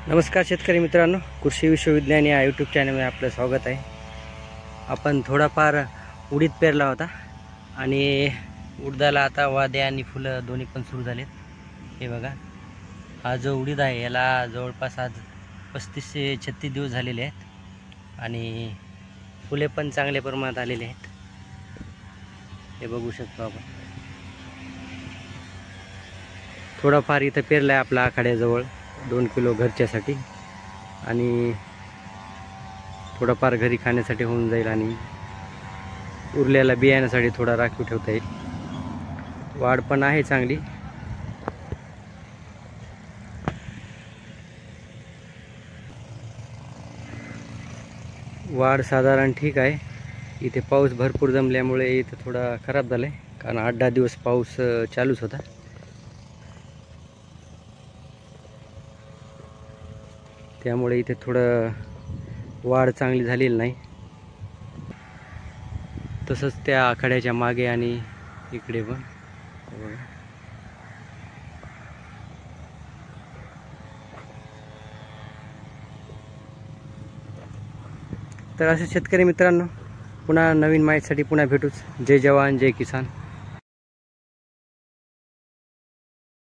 नमस्कार शेतकरी मित्रांनो, कृषी विश्वविज्ञान या यूट्यूब चॅनलमध्ये आपलं स्वागत आहे। आपण थोडाफार उडीद पेरला होता आणि उडदाला आता वादे आणि फुलं दोन्ही पण सुरू झालेत। हे बघा, हा जो उडीद आहे याला जवळपास आज 35 ते 36 दिवस झालेले आहेत आणि फुले पण चांगल्या प्रमाणात आलेले आहेत। हे बघू शकतो आपण। थोडाफार इथं पेरला आहे आपला आखाड्याजवळ 2 किलो घरच्यासाठी आणि थोडाफार घरी खाण्यासाठी होऊन जाईल आणि उरलेला बियाण्यासाठी थोडा राखीव ठेवता येईल। वाढ पण आहे चांगली। वाढ साधारण ठीक आहे। इथे पाऊस भरपूर जमल्यामुळे इथे थोडा खराब झालाय, कारण 8-10 दिवस पाऊस चालूच होता। त्यामुळे इथे थोडं वाढ चांगली झालेली नाही। तसंच त्या आखाड्याच्या मागे आणि इकडे पण बघा। तर असे शेतकरी मित्रांनो, पुन्हा नवीन माहितीसाठी पुन्हा भेटूच। जय जवान जय किसान।